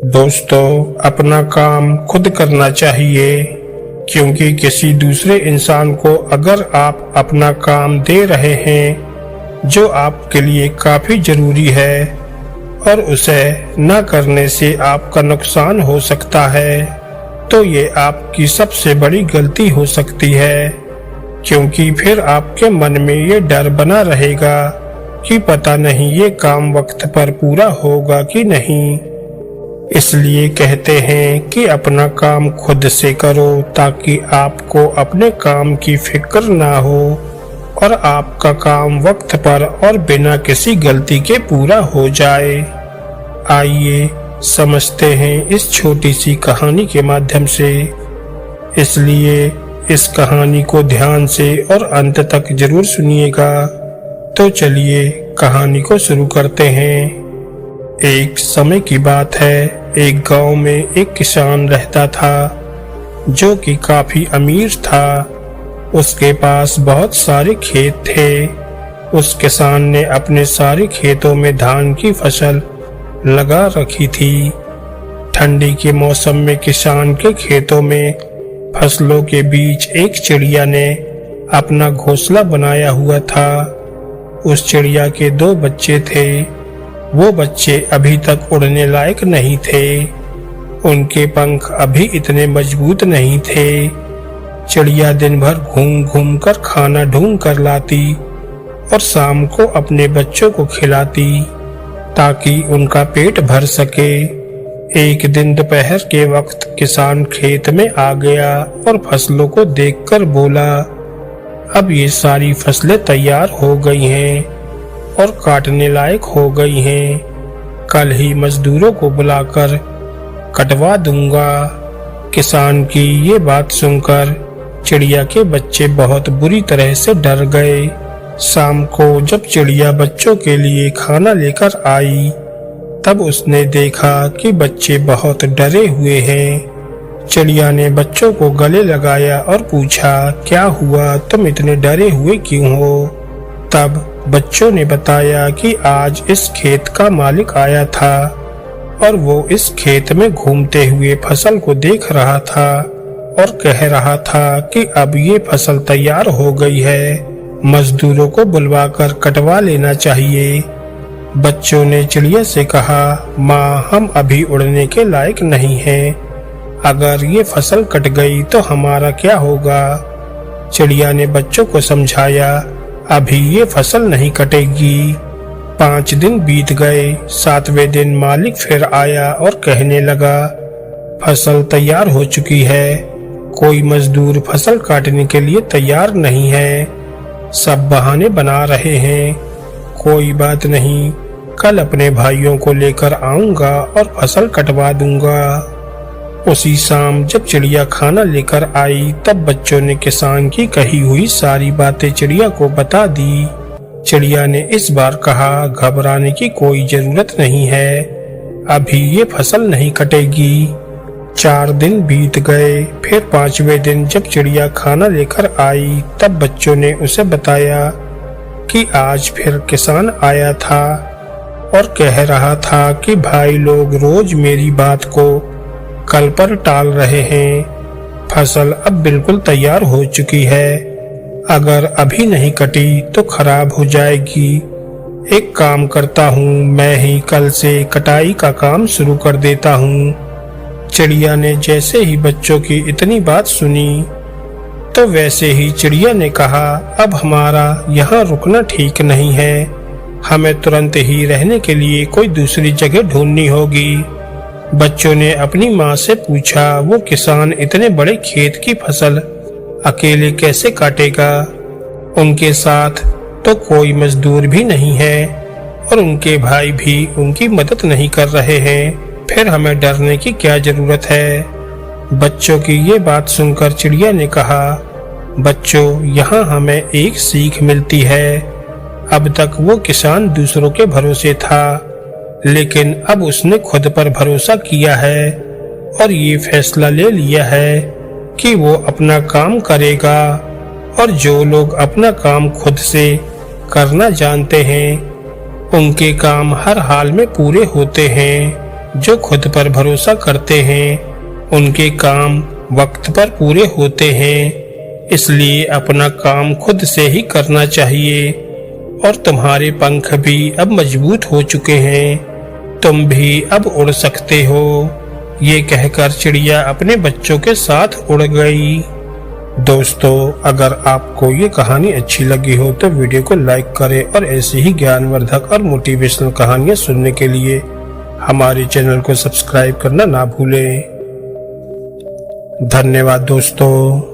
दोस्तों, अपना काम खुद करना चाहिए, क्योंकि किसी दूसरे इंसान को अगर आप अपना काम दे रहे हैं जो आपके लिए काफी जरूरी है और उसे न करने से आपका नुकसान हो सकता है, तो ये आपकी सबसे बड़ी गलती हो सकती है। क्योंकि फिर आपके मन में ये डर बना रहेगा कि पता नहीं ये काम वक्त पर पूरा होगा कि नहीं। इसलिए कहते हैं कि अपना काम खुद से करो, ताकि आपको अपने काम की फिक्र ना हो और आपका काम वक्त पर और बिना किसी गलती के पूरा हो जाए। आइए समझते हैं इस छोटी सी कहानी के माध्यम से। इसलिए इस कहानी को ध्यान से और अंत तक जरूर सुनिएगा। तो चलिए कहानी को शुरू करते हैं। एक समय की बात है, एक गांव में एक किसान रहता था जो कि काफी अमीर था। उसके पास बहुत सारे खेत थे। उस किसान ने अपने सारे खेतों में धान की फसल लगा रखी थी। ठंडी के मौसम में किसान के खेतों में फसलों के बीच एक चिड़िया ने अपना घोंसला बनाया हुआ था। उस चिड़िया के 2 बच्चे थे। वो बच्चे अभी तक उड़ने लायक नहीं थे। उनके पंख अभी इतने मजबूत नहीं थे। चिड़िया दिन भर घूम घूम कर खाना ढूंढ कर लाती और शाम को अपने बच्चों को खिलाती ताकि उनका पेट भर सके। एक दिन दोपहर के वक्त किसान खेत में आ गया और फसलों को देखकर बोला, अब ये सारी फसलें तैयार हो गई हैं और काटने लायक हो गई हैं। कल ही मजदूरों को बुलाकर कटवा दूंगा। किसान की ये बात सुनकर चिड़िया के बच्चे बहुत बुरी तरह से डर गए। शाम को जब चिड़िया बच्चों के लिए खाना लेकर आई, तब उसने देखा कि बच्चे बहुत डरे हुए हैं। चिड़िया ने बच्चों को गले लगाया और पूछा, क्या हुआ, तुम इतने डरे हुए क्यों हो? तब बच्चों ने बताया कि आज इस खेत का मालिक आया था और वो इस खेत में घूमते हुए फसल को देख रहा था और कह रहा था कि अब ये फसल तैयार हो गई है, मजदूरों को बुलवाकर कटवा लेना चाहिए। बच्चों ने चिड़िया से कहा, माँ, हम अभी उड़ने के लायक नहीं हैं। अगर ये फसल कट गई तो हमारा क्या होगा? चिड़िया ने बच्चों को समझाया, अभी ये फसल नहीं कटेगी। 5 दिन बीत गए। 7वें दिन मालिक फिर आया और कहने लगा, फसल तैयार हो चुकी है। कोई मजदूर फसल काटने के लिए तैयार नहीं है। सब बहाने बना रहे हैं। कोई बात नहीं, कल अपने भाइयों को लेकर आऊंगा और फसल कटवा दूंगा। उसी शाम जब चिड़िया खाना लेकर आई, तब बच्चों ने किसान की कही हुई सारी बातें चिड़िया को बता दी। चिड़िया ने इस बार कहा, घबराने की कोई जरूरत नहीं है, अभी ये फसल नहीं कटेगी। 4 दिन बीत गए। फिर 5वें दिन जब चिड़िया खाना लेकर आई, तब बच्चों ने उसे बताया कि आज फिर किसान आया था और कह रहा था कि भाई लोग रोज मेरी बात को कल पर टाल रहे हैं। फसल अब बिल्कुल तैयार हो चुकी है। अगर अभी नहीं कटी तो खराब हो जाएगी। एक काम करता हूँ, मैं ही कल से कटाई का काम शुरू कर देता हूँ। चिड़िया ने जैसे ही बच्चों की इतनी बात सुनी, तो वैसे ही चिड़िया ने कहा, अब हमारा यहाँ रुकना ठीक नहीं है। हमें तुरंत ही रहने के लिए कोई दूसरी जगह ढूंढनी होगी। बच्चों ने अपनी माँ से पूछा, वो किसान इतने बड़े खेत की फसल अकेले कैसे काटेगा? उनके साथ तो कोई मजदूर भी नहीं है और उनके भाई भी उनकी मदद नहीं कर रहे हैं। फिर हमें डरने की क्या जरूरत है? बच्चों की ये बात सुनकर चिड़िया ने कहा, बच्चों, यहाँ हमें एक सीख मिलती है। अब तक वो किसान दूसरों के भरोसे था, लेकिन अब उसने खुद पर भरोसा किया है और ये फैसला ले लिया है कि वो अपना काम करेगा। और जो लोग अपना काम खुद से करना जानते हैं, उनके काम हर हाल में पूरे होते हैं। जो खुद पर भरोसा करते हैं उनके काम वक्त पर पूरे होते हैं, इसलिए अपना काम खुद से ही करना चाहिए। और तुम्हारे पंख भी अब मजबूत हो चुके हैं, तुम भी अब उड़ सकते हो। ये कहकर चिड़िया अपने बच्चों के साथ उड़ गई। दोस्तों, अगर आपको ये कहानी अच्छी लगी हो तो वीडियो को लाइक करें और ऐसी ही ज्ञानवर्धक और मोटिवेशनल कहानियाँ सुनने के लिए हमारे चैनल को सब्सक्राइब करना ना भूलें। धन्यवाद दोस्तों।